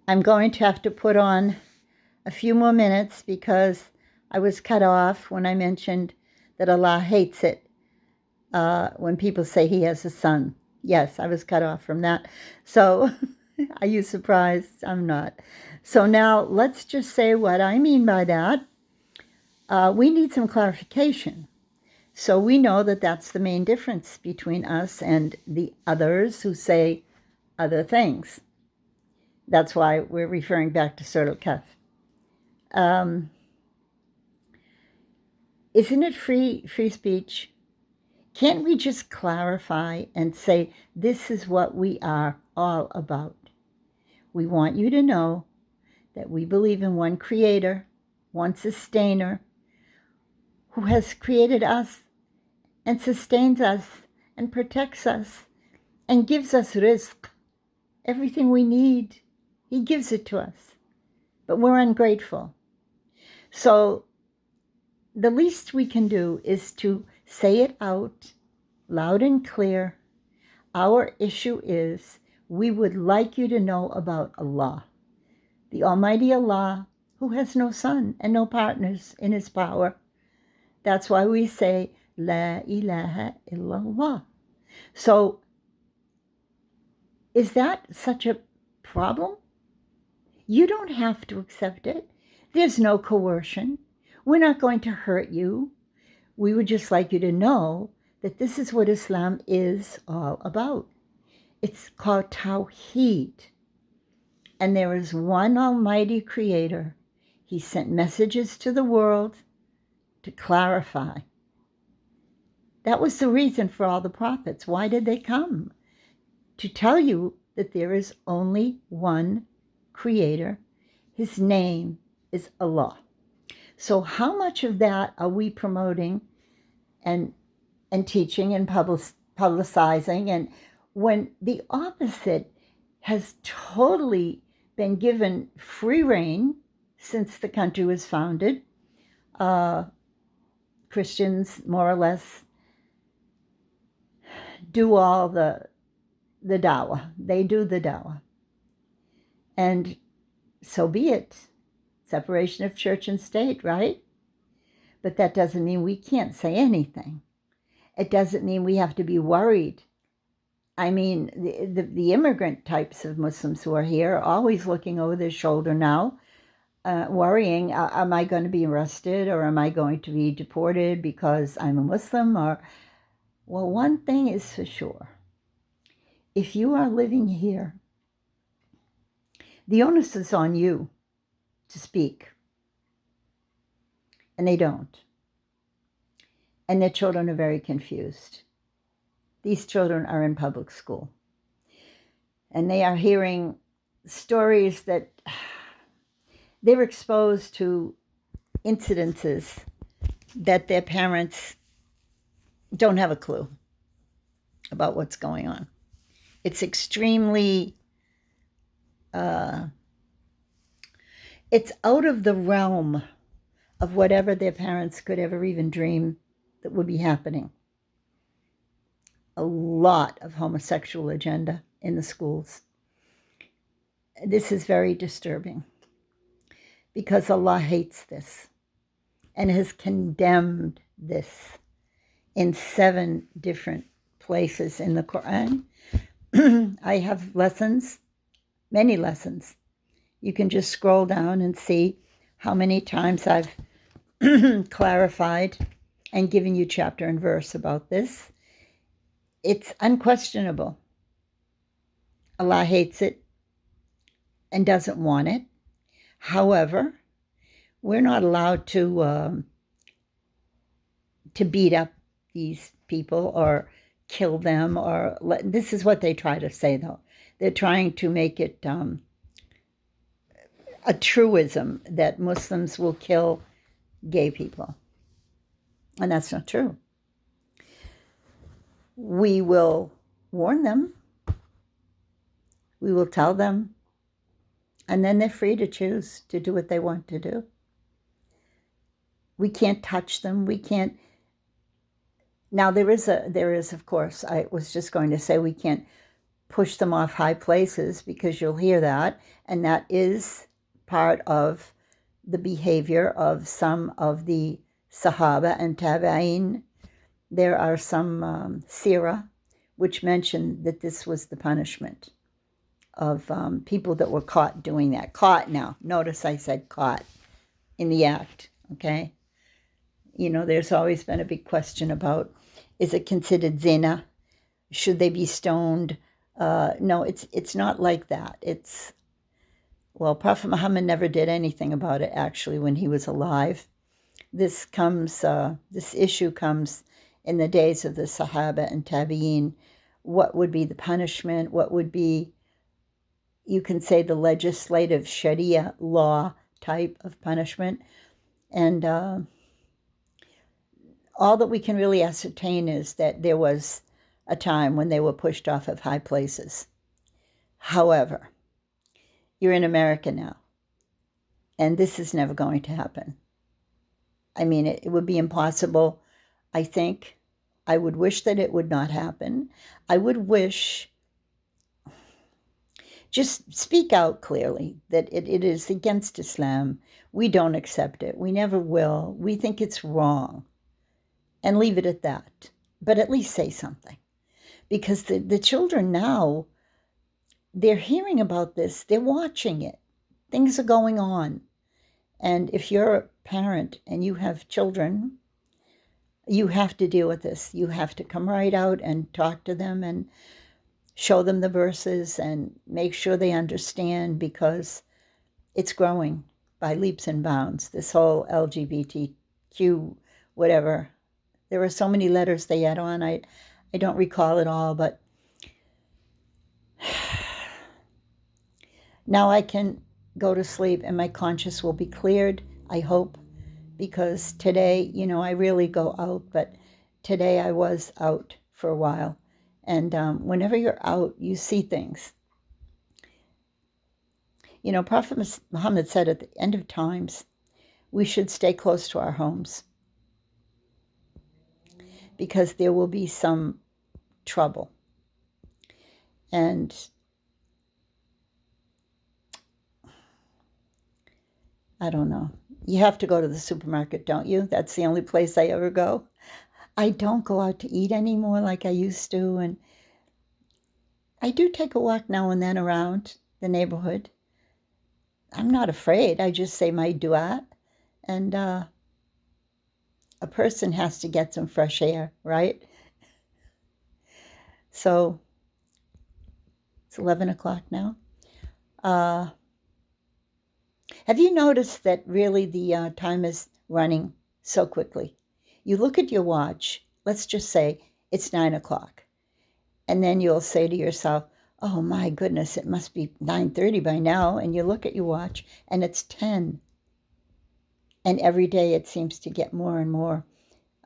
I'm going to have to put on a few more minutes because I was cut off when I mentioned that Allah hates it when people say He has a son. Yes, I was cut off from that. So are you surprised? I'm not. So now let's just say what I mean by that. We need some clarification. So we know that that's the main difference between us and the others who say other things. That's why we're referring back to Surah Al-Kahf. Isn't it free speech? Can't we just clarify and say, this is what we are all about? We want you to know that we believe in one creator, one sustainer, who has created us and sustains us and protects us and gives us rizq, everything we need. He gives it to us, but we're ungrateful. So the least we can do is to say it out loud and clear. Our issue is we would like you to know about Allah, the Almighty Allah, who has no son and no partners in His power. That's why we say, La ilaha illallah. So, is that such a problem? You don't have to accept it. There's no coercion. We're not going to hurt you. We would just like you to know that this is what Islam is all about. It's called Tawheed. And there is one Almighty Creator. He sent messages to the world to clarify. That was the reason for all the prophets. Why did they come? To tell you that there is only one Creator. His name is Allah. So how much of that are we promoting and teaching and publicizing? And when the opposite has totally been given free rein since the country was founded, Christians more or less do all the Dawa. They do the Dawa. And so be it. Separation of church and state, right? But that doesn't mean we can't say anything. It doesn't mean we have to be worried. I mean, the immigrant types of Muslims who are here are always looking over their shoulder now, worrying, am I going to be arrested or am I going to be deported because I'm a Muslim? Or, well, one thing is for sure. If you are living here, the onus is on you to speak. And they don't. And their children are very confused. These children are in public school. And they are hearing stories that they're exposed to incidences that their parents don't have a clue about what's going on. It's extremely, it's out of the realm of whatever their parents could ever even dream that would be happening. A lot of homosexual agenda in the schools. This is very disturbing because Allah hates this and has condemned this in 7 different places in the Quran. I have lessons, many lessons. You can just scroll down and see how many times I've clarified and given you chapter and verse about this. It's unquestionable. Allah hates it and doesn't want it. However, we're not allowed to beat up these people or kill them. This is what they try to say, though. They're trying to make it a truism that Muslims will kill gay people. And that's not true. We will warn them. We will tell them. And then they're free to choose to do what they want to do. We can't touch them. We can't. Now, there is, of course, I was just going to say we can't push them off high places, because you'll hear that, and that is part of the behavior of some of the Sahaba and Tabi'in. There are some seerah which mention that this was the punishment of people that were caught doing that. Caught now. Notice I said caught in the act, okay? You know, there's always been a big question about, is it considered zina? Should they be stoned? No, it's not like that. Well, Prophet Muhammad never did anything about it, actually, when he was alive. This issue comes in the days of the Sahaba and Tabi'in. What would be the punishment? What would be, you can say, the legislative Sharia law type of punishment? And all that we can really ascertain is that there was a time when they were pushed off of high places. However, you're in America now, and this is never going to happen. I mean, it would be impossible, I think. I would wish that it would not happen. I would wish, just speak out clearly that it is against Islam. We don't accept it. We never will. We think it's wrong. And leave it at that. But at least say something. Because the children now, they're hearing about this. They're watching it. Things are going on. And if you're a parent and you have children, you have to deal with this. You have to come right out and talk to them and show them the verses and make sure they understand, because it's growing by leaps and bounds. This whole LGBTQ, whatever. There are so many letters they add on. I don't recall it all, but now I can go to sleep and my conscience will be cleared, I hope, because today, you know, I really go out, but today I was out for a while. And whenever you're out, you see things. You know, Prophet Muhammad said at the end of times, we should stay close to our homes, because there will be some trouble. And I don't know. You have to go to the supermarket, don't you? That's the only place I ever go. I don't go out to eat anymore like I used to. And I do take a walk now and then around the neighborhood. I'm not afraid. I just say my dua. And a person has to get some fresh air, right? So it's 11 o'clock now. Have you noticed that really the time is running so quickly? You look at your watch, let's just say it's 9 o'clock. And then you'll say to yourself, oh my goodness, it must be 9:30 by now. And you look at your watch and it's 10. And every day it seems to get more and more.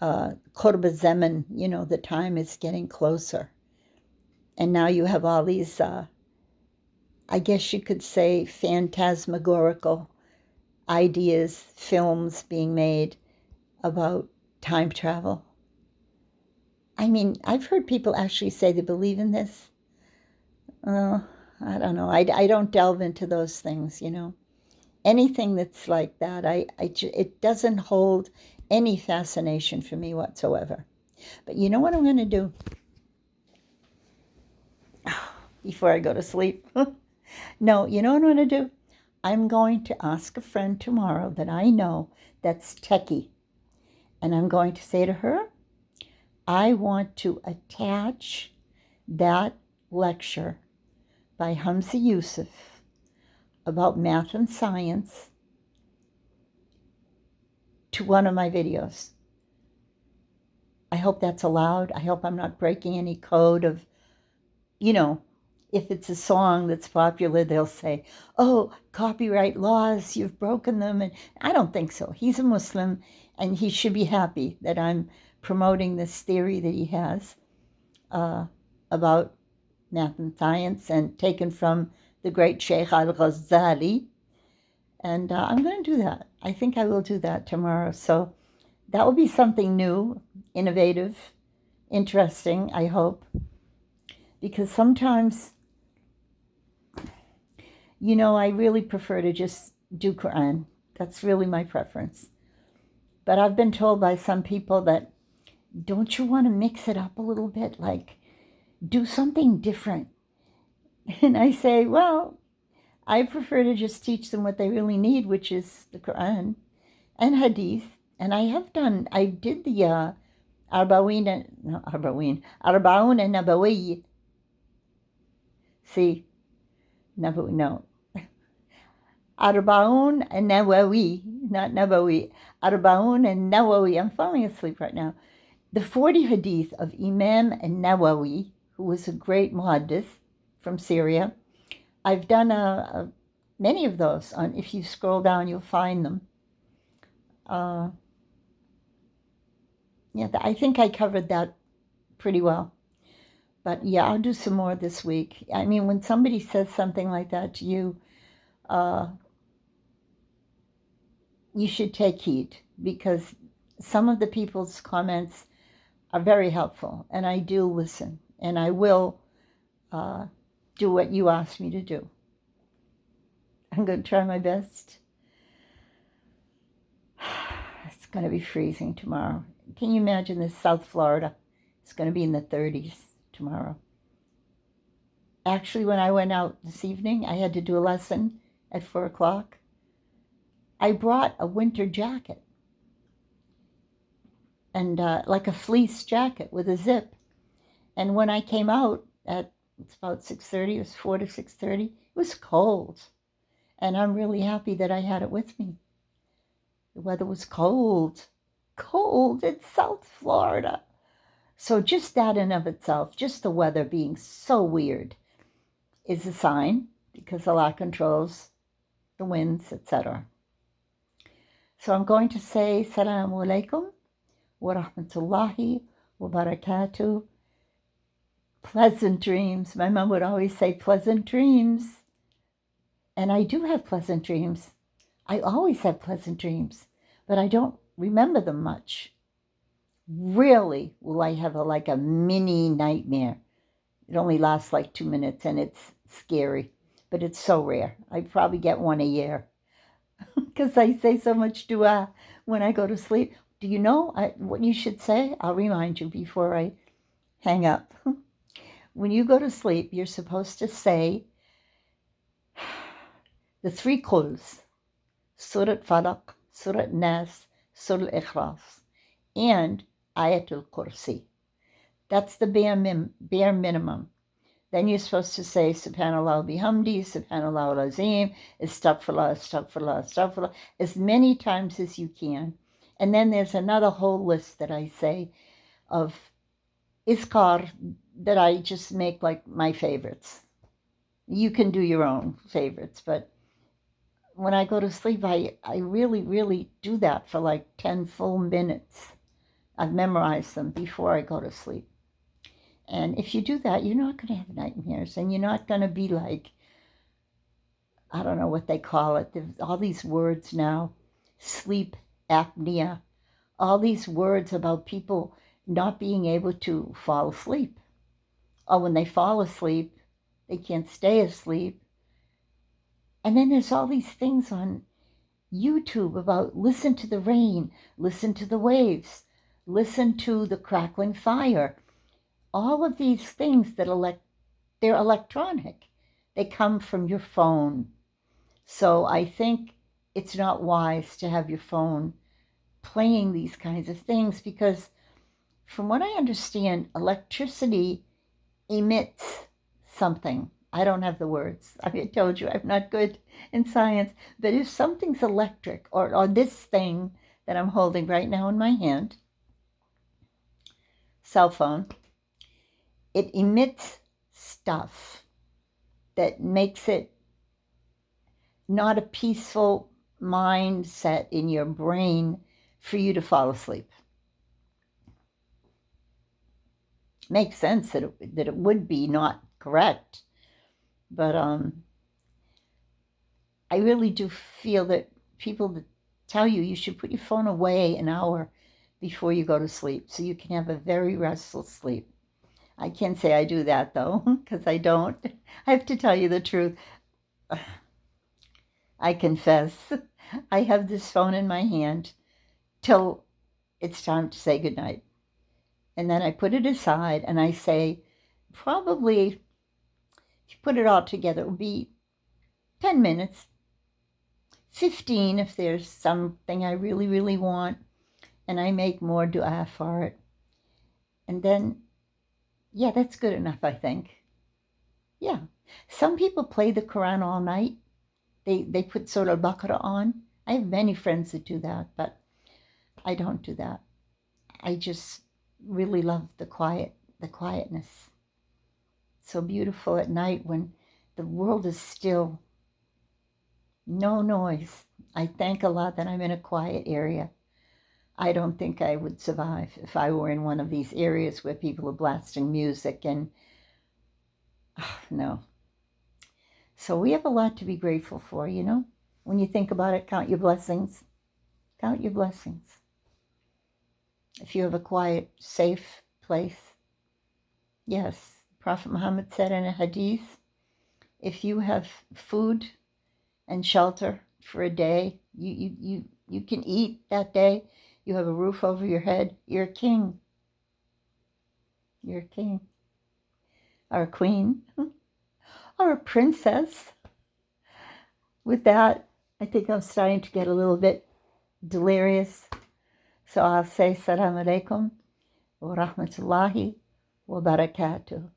Qurb Zeman, you know, the time is getting closer. And now you have all these, I guess you could say, phantasmagorical ideas, films being made about time travel. I mean, I've heard people actually say they believe in this. I don't know. I don't delve into those things, you know. Anything that's like that, it doesn't hold any fascination for me whatsoever. But you know what I'm going to do before I go to sleep? No, you know what I'm going to do? I'm going to ask a friend tomorrow that I know that's techie. And I'm going to say to her, I want to attach that lecture by Hamza Yusuf about math and science to one of my videos. I hope that's allowed. I hope I'm not breaking any code of, you know, if it's a song that's popular, they'll say, oh, copyright laws, you've broken them. And I don't think so. He's a Muslim, and he should be happy that I'm promoting this theory that he has about math and science, and taken from the great Sheikh al-Ghazali. And I'm going to do that. I think I will do that tomorrow. So that will be something new, innovative, interesting, I hope. because sometimes, I really prefer to just do Quran. That's really my preference. But I've been told by some people that, don't you want to mix it up a little bit? Like, do something different. And I say, well, I prefer to just teach them what they really need, which is the Quran and Hadith. And I did the Arbaun and Nabawi. See, Nabawi, no. Arbaun and Nawawi, not Nabawi. Arbaun and Nawawi. I'm falling asleep right now. The 40 Hadith of Imam and Nawawi, who was a great muhaddith from Syria. I've done many of those. If you scroll down, you'll find them. I think I covered that pretty well. But yeah, I'll do some more this week. I mean, when somebody says something like that to you, you should take heed, because some of the people's comments are very helpful, and I do listen, and I will do what you asked me to do. I'm going to try my best. It's going to be freezing tomorrow. Can you imagine this? South Florida. It's going to be in the 30s tomorrow. Actually, when I went out this evening, I had to do a lesson at 4 o'clock. I brought a winter jacket, and like a fleece jacket with a zip. And when I came out it's about 6:30, it was 4 to 6:30, it was cold. And I'm really happy that I had it with me. The weather was cold. Cold in South Florida. So just that in of itself, just the weather being so weird, is a sign, because Allah controls the winds, etc. So I'm going to say Assalamu alaikum wa rahmatullahi wa barakatuh. Pleasant dreams. My mom would always say pleasant dreams. And I do have pleasant dreams. I always have pleasant dreams, but I don't remember them much. Rarely will I have a mini nightmare. It only lasts like 2 minutes, and it's scary, but it's so rare. I probably get one a year, because I say so much dua when I go to sleep. Do you know what you should say? I'll remind you before I hang up. When you go to sleep, you're supposed to say the 3 quls: Surat Falaq, Surat Nas, Surat Ikhlas, and Ayatul Kursi. That's the bare minimum. Then you're supposed to say Subhanallah bihamdi, Subhanallah al-Azim, Astaghfirullah, Astaghfirullah, Astaghfirullah, as many times as you can. And then there's another whole list that I say of iskar that I just make like my favorites. You can do your own favorites, but when I go to sleep, I really, really do that for like 10 full minutes. I've memorized them before I go to sleep. And if you do that, you're not going to have nightmares, and you're not going to be like, I don't know what they call it. There's all these words now, sleep apnea, all these words about people not being able to fall asleep. Or when they fall asleep, they can't stay asleep. And then there's all these things on YouTube about listen to the rain, listen to the waves, listen to the crackling fire. All of these things they're electronic. They come from your phone. So I think it's not wise to have your phone playing these kinds of things, because from what I understand, electricity emits something. I don't have the words. I told you I'm not good in science. But if something's electric, or this thing that I'm holding right now in my hand, cell phone, it emits stuff that makes it not a peaceful mindset in your brain for you to fall asleep. Makes sense that it would be not correct, but I really do feel that people that tell you should put your phone away an hour before you go to sleep so you can have a very restful sleep. I can't say I do that, though, because I don't. I have to tell you the truth. I confess. I have this phone in my hand till it's time to say goodnight. And then I put it aside and I say, probably, if you put it all together, it will be 10 minutes, 15 if there's something I really, really want, and I make more dua for it. And then, yeah, that's good enough, I think. Yeah. Some people play the Quran all night. They put Surah Al-Baqarah on. I have many friends that do that, but I don't do that. I just really love the quietness. So beautiful at night when the world is still, no noise. I thank Allah that I'm in a quiet area. I don't think I would survive if I were in one of these areas where people are blasting music and, no. So we have a lot to be grateful for, you know? When you think about it, count your blessings. Count your blessings. If you have a quiet, safe place. Yes, Prophet Muhammad said in a hadith, if you have food and shelter for a day, you can eat that day, you have a roof over your head, you're a king. You're a king. Or a queen. Or a princess. With that, I think I'm starting to get a little bit delirious. So I'll say Assalamu alaikum wa rahmatullahi wa barakatuh.